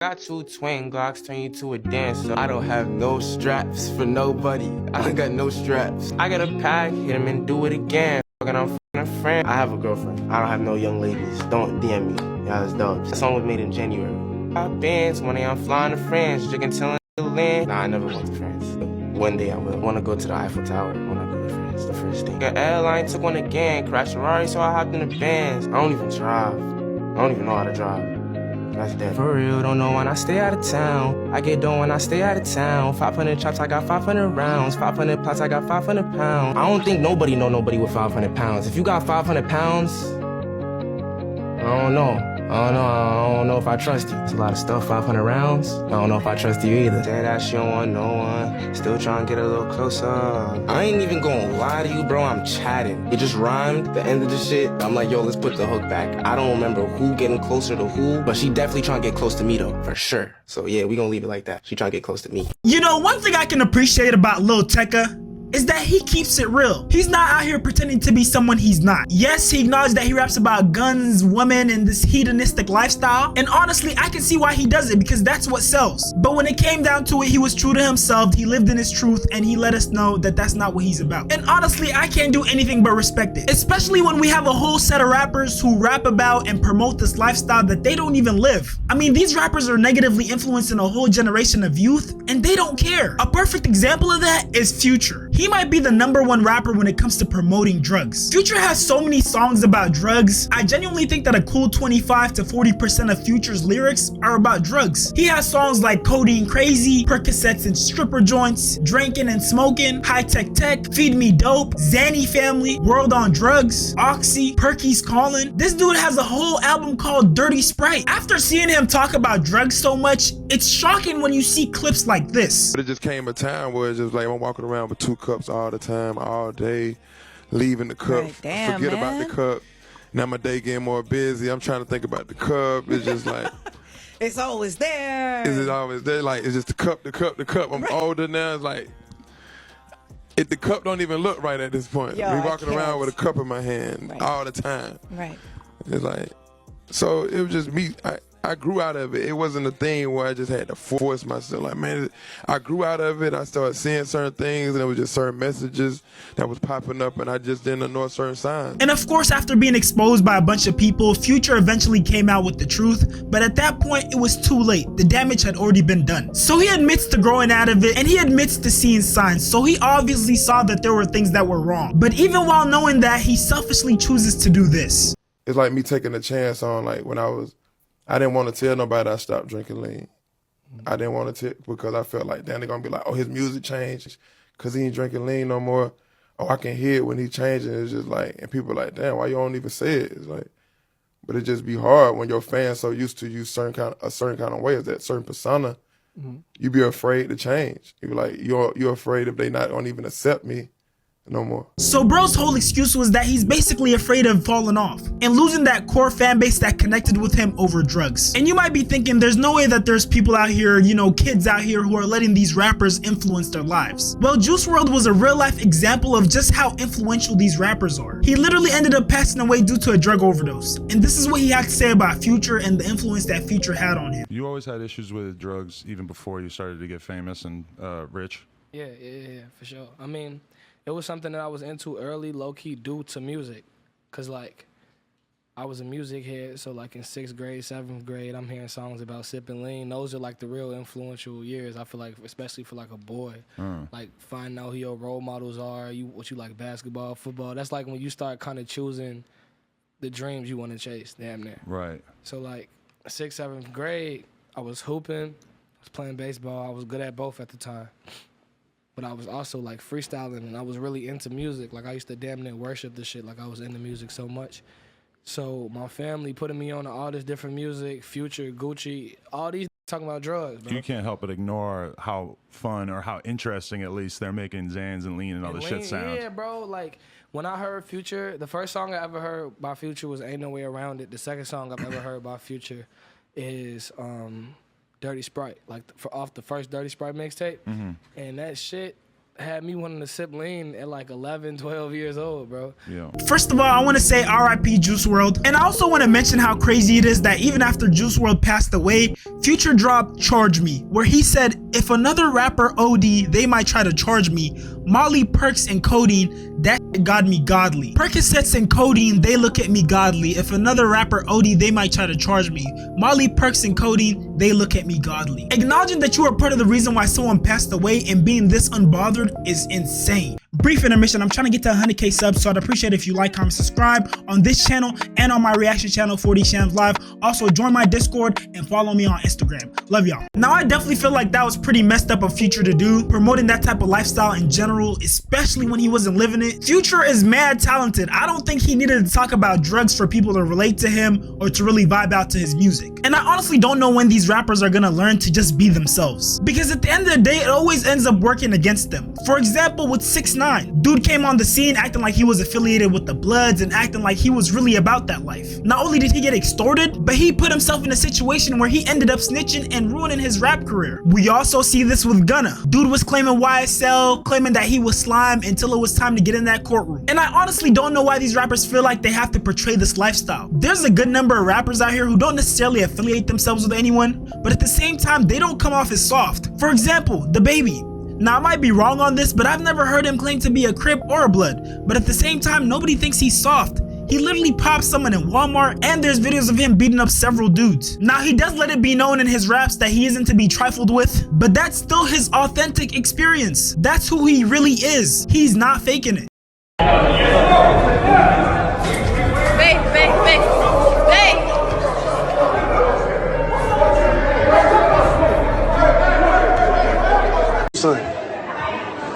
Got 2 twin Glocks, turn you to a dancer. I don't have no straps for nobody. I don't got no straps. I got a pack, hit him and do it again. Fucking I'm a friend. I have a girlfriend. I don't have no young ladies. Don't DM me. Y'all is dogs. The song was made in January. Got bands, one day I'm flying to France, drinking till the land. Nah, I never went to France. One day I will. Wanna go to the Eiffel Tower when I go to France, the first day. The airline took one again, crashed Ferrari, so I hopped in the Benz. I don't even drive. I don't even know how to drive. That's dead. For real, don't know when I stay out of town. I get done when I stay out of town. 500 chops, I got 500 rounds. 500 plots, I got 500 pounds. I don't think nobody know nobody with 500 pounds. If you got 500 pounds, I don't know. I don't know if I trust you. It's a lot of stuff, 500 rounds. I don't know if I trust you either. Dead ass, you don't want no one. Still trying to get a little closer. I ain't even gonna lie to you, bro. I'm chatting. It just rhymed, the end of the shit. I'm like, yo, let's put the hook back. I don't remember who getting closer to who, but she definitely trying to get close to me, though, for sure. So, yeah, we gonna leave it like that. She trying to get close to me. You know, one thing I can appreciate about Lil Tecca is that he keeps it real. He's not out here pretending to be someone he's not. Yes, he acknowledged that he raps about guns, women, and this hedonistic lifestyle. And honestly, I can see why he does it, because that's what sells. But when it came down to it, he was true to himself, he lived in his truth, and he let us know that that's not what he's about. And honestly, I can't do anything but respect it. Especially when we have a whole set of rappers who rap about and promote this lifestyle that they don't even live. I mean, these rappers are negatively influencing a whole generation of youth, and they don't care. A perfect example of that is Future. He might be the #1 rapper when it comes to promoting drugs. Future has so many songs about drugs. I genuinely think that a cool 25 to 40% of Future's lyrics are about drugs. He has songs like Codeine Crazy, Percocets and Stripper Joints, Drinking and Smoking, High Tech Tech, Feed Me Dope, Zanny Family, World on Drugs, Oxy, Perky's Calling. This dude has a whole album called Dirty Sprite. After seeing him talk about drugs so much, it's shocking when you see clips like this. But it just came a time where it's just like I'm walking around with 2 cups all the time, all day, leaving the cup, forget about the cup. Now my day getting more busy. I'm trying to think about the cup. It's just like it's always there. Is it always there? Like it's just the cup, the cup, the cup. I'm older now. It's like the cup don't even look right at this point. Yo, we walking around with a cup in my hand all the time. Right. It's like so. It was just me. I grew out of it. It wasn't a thing where I just had to force myself. Like, man, I grew out of it. I started seeing certain things, and it was just certain messages that was popping up, and I just didn't ignore certain signs. And of course, after being exposed by a bunch of people, Future eventually came out with the truth, but at that point, it was too late. The damage had already been done. So he admits to growing out of it, and he admits to seeing signs, so he obviously saw that there were things that were wrong. But even while knowing that, he selfishly chooses to do this. It's like me taking a chance on, like, when I didn't want to tell nobody I stopped drinking lean. I didn't want to tell because I felt like, damn, they're going to be like, oh, his music changed because he ain't drinking lean no more. Oh, I can hear it when he changing. It's just like, and people are like, damn, why you don't even say it? It's like, but it just be hard when your fans so used to you a certain kind of way, is that certain persona, you be afraid to change. You be like, you're afraid if they not don't even accept me no more. So bro's whole excuse was that he's basically afraid of falling off and losing that core fan base that connected with him over drugs. And you might be thinking there's no way that there's people out here, you know, kids out here who are letting these rappers influence their lives. Well, Juice WRLD was a real life example of just how influential these rappers are. He literally ended up passing away due to a drug overdose. And this is what he had to say about Future and the influence that Future had on him. You always had issues with drugs even before you started to get famous and rich? Yeah, for sure. I mean, it was something that I was into early, low-key, due to music. Because, like, I was a music head, so, like, in 6th grade, 7th grade, I'm hearing songs about sipping lean. Those are, like, the real influential years, I feel like, especially for, like, a boy. Like, finding out who your role models are, what you like, basketball, football. That's, like, when you start kind of choosing the dreams you want to chase, damn near. Right. So, like, 6th, 7th grade, I was hooping, I was playing baseball. I was good at both at the time. But I was also like freestyling, and I was really into music. Like I used to damn near worship this shit. Like I was into music so much. So my family putting me on to all this different music, Future, Gucci, all these talking about drugs, bro. You can't help but ignore how fun or how interesting, at least, they're making Zans and Lean and all this shit sound. Yeah, bro. Like when I heard Future, the first song I ever heard by Future was Ain't No Way Around It. The second song I've ever heard by Future is Dirty Sprite, like off the first Dirty Sprite mixtape. And that shit had me wanting to sip lean at like 11, 12 years old, bro. Yeah. First of all, I want to say RIP Juice WRLD, and I also want to mention how crazy it is that even after Juice WRLD passed away, Future dropped Charge Me, where he said, if another rapper OD, they might try to charge me. Molly, perks, and codeine, that shit got me godly. Percocets and codeine, they look at me godly. If another rapper OD, they might try to charge me. Molly, perks, and codeine, they look at me godly. Acknowledging that you are part of the reason why someone passed away and being this unbothered is insane. Brief intermission, I'm trying to get to 100k subs, so I'd appreciate if you like, comment, subscribe on this channel and on my reaction channel, 40 Shams Live. Also, join my Discord and follow me on Instagram. Love y'all. Now, I definitely feel like that was pretty messed up of Future to do, promoting that type of lifestyle in general, especially when he wasn't living it. Future is mad talented. I don't think he needed to talk about drugs for people to relate to him or to really vibe out to his music. And I honestly don't know when these rappers are gonna learn to just be themselves, because at the end of the day, it always ends up working against them. For example, with 6ix9ine, dude came on the scene acting like he was affiliated with the Bloods and acting like he was really about that life. Not only did he get extorted, but he put himself in a situation where he ended up snitching and ruining his rap career. We also see this with Gunna. Dude was claiming YSL, claiming that he was slime until it was time to get in that courtroom. And I honestly don't know why these rappers feel like they have to portray this lifestyle. There's a good number of rappers out here who don't necessarily affiliate themselves with anyone, but at the same time, they don't come off as soft. For example, DaBaby. Now, I might be wrong on this, but I've never heard him claim to be a Crip or a Blood. But at the same time, nobody thinks he's soft. He literally popped someone in Walmart, and there's videos of him beating up several dudes. Now, he does let it be known in his raps that he isn't to be trifled with, but that's still his authentic experience. That's who he really is. He's not faking it. Son,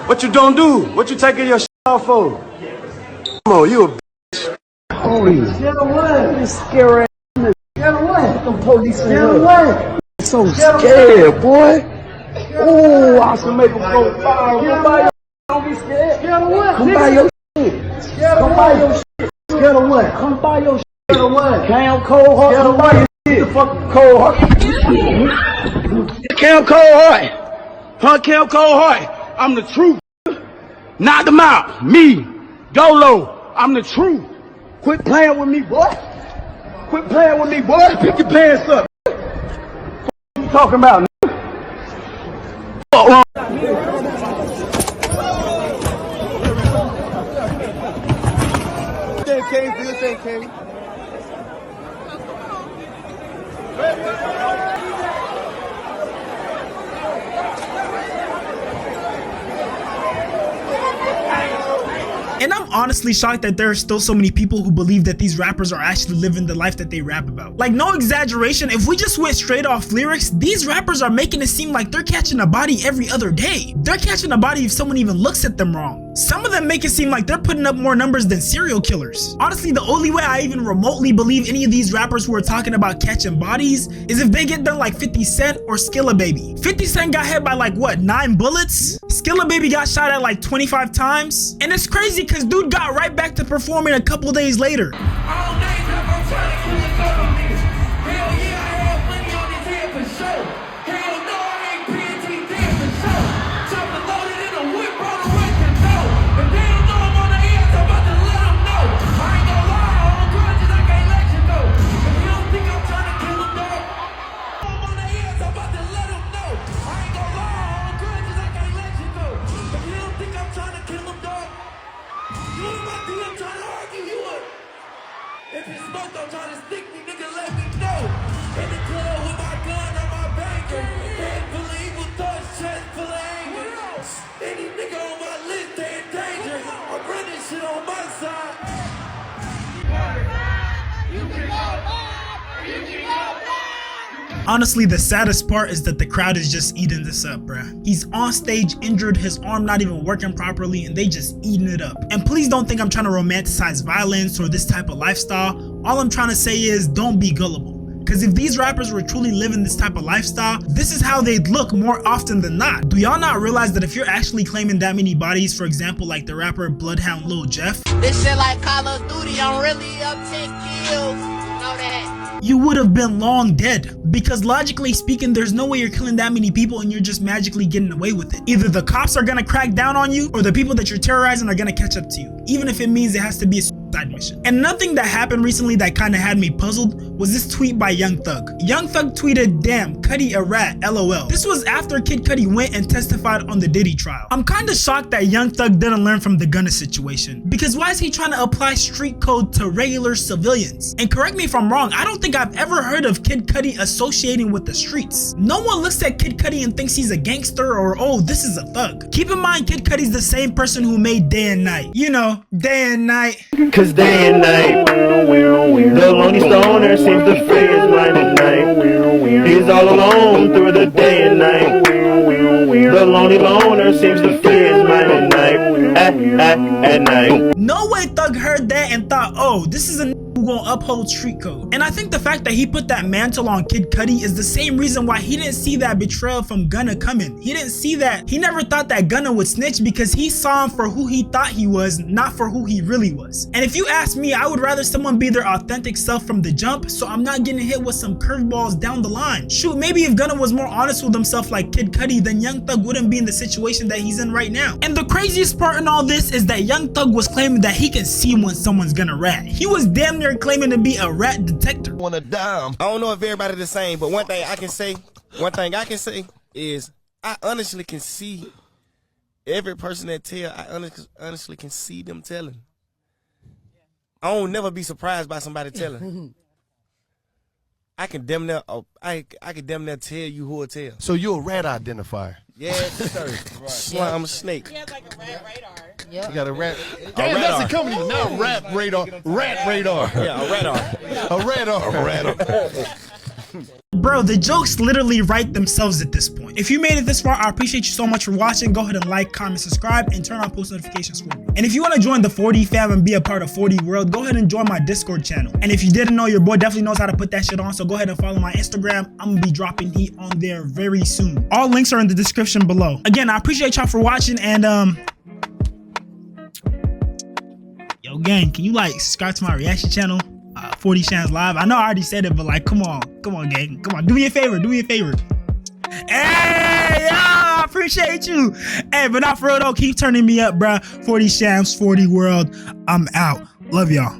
what you don't do? What you taking your shit off for? Come on, you a bitch. Holy. Get away. You scary ass nigga. Get away. Them police in here. Get away. I'm so scared, boy. Oh, I should make them go fire. Come by your shit. Don't be scared. Get away. Come by your shit. Come by your shit. Get away. Come by your shit. Get away. Cam Cold Heart. Get away. The fucking Cold Heart. Cam Cold Heart. Huh, Cam Cold Heart, I'm the truth. Knock them out. Me, Dolo, I'm the truth. Quit playing with me, boy. Quit playing with me, boy. Pick your pants up. What you talking about, nigga? Fuck wrong. And I'm honestly shocked that there are still so many people who believe that these rappers are actually living the life that they rap about. Like, no exaggeration, if we just went straight off lyrics, these rappers are making it seem like they're catching a body every other day. They're catching a body if someone even looks at them wrong. Some of them make it seem like they're putting up more numbers than serial killers. Honestly, the only way I even remotely believe any of these rappers who are talking about catching bodies is if they get done like 50 Cent or DaBaby. 50 Cent got hit by like, what, 9 bullets? DaBaby got shot at like 25 times? And it's crazy because dude got right back to performing a couple days later. If you smoke, don't try to stick me, nigga, let me know. In the club with my gun on my banker. Head full of evil thoughts, chest full of anger. Any nigga on my list, they in danger. I'm running shit on my side. Honestly, the saddest part is that the crowd is just eating this up, bruh. He's on stage injured, his arm not even working properly, and they just eating it up. And please don't think I'm trying to romanticize violence or this type of lifestyle. All I'm trying to say is don't be gullible. Because if these rappers were truly living this type of lifestyle, this is how they'd look more often than not. Do y'all not realize that if you're actually claiming that many bodies, for example, like the rapper Bloodhound Lil Jeff, this shit like Call of Duty, I'm really up 10 kills. Know that. you would have been long dead. Because logically speaking, there's no way you're killing that many people and you're just magically getting away with it. Either the cops are gonna crack down on you or the people that you're terrorizing are gonna catch up to you. Even if it means it has to be a suicide mission. And nothing that happened recently that kind of had me puzzled was this tweet by Young Thug. Young Thug tweeted, "Damn, Cudi a rat, LOL." This was after Kid Cudi went and testified on the Diddy trial. I'm kind of shocked that Young Thug didn't learn from the Gunna situation. Because why is he trying to apply street code to regular civilians? And correct me if I'm wrong, I don't think I've ever heard of Kid Cudi associating with the streets. No one looks at Kid Cudi and thinks he's a gangster or, oh, this is a thug. Keep in mind, Kid Cudi's the same person who made Day and Night. You know, Day and Night. Cause day and night, the lonely stoner seems to free his mind at night. He's all alone through the day and night. The lonely loner seems to free his mind at night. At night. No way Thug heard that and thought, oh, this is a who gonna uphold street code. And I think the fact that he put that mantle on Kid Cudi is the same reason why he didn't see that betrayal from Gunna coming. He didn't see that. He never thought that Gunna would snitch because he saw him for who he thought he was, not for who he really was. And if you ask me, I would rather someone be their authentic self from the jump, so I'm not getting hit with some curveballs down the line. Shoot, maybe if Gunna was more honest with himself like Kid Cudi, then Young Thug wouldn't be in the situation that he's in right now. And the craziest part in all this is that Young Thug was claiming that he can see when someone's gonna rat. He was damn near claiming to be a rat detector. On a dime. I don't know if everybody the same, but one thing I can say is I honestly can see every person that tell. I honestly can see them telling. I don't never be surprised by somebody telling. I can damn near, I can damn near tell you who will tell. So you're a rat identifier. Yes, sir. Right. I'm a snake. He has like a rat radar. Yep. You got a rat. Damn, that's a company. Not rat radar. Rat radar. Yeah, a radar. A radar. A radar. Bro, the jokes literally write themselves at this point. If you made it this far, I appreciate you so much for watching. Go ahead and like, comment, subscribe, and turn on post notifications for me. And if you want to join the 4D fam and be a part of 4D World, go ahead and join my Discord channel. And if you didn't know, your boy definitely knows how to put that shit on, so go ahead and follow my Instagram. I'm gonna be dropping heat on there very soon. All links are in the description below. Again, I appreciate y'all for watching, and yo gang, can you like subscribe to my reaction channel? 40 Shams Live. I know I already said it, but like, come on gang, come on, do me a favor. Hey, I appreciate you. Hey, but not for real though, keep turning me up, bruh. 40 Shams, 4D World. I'm out. Love y'all.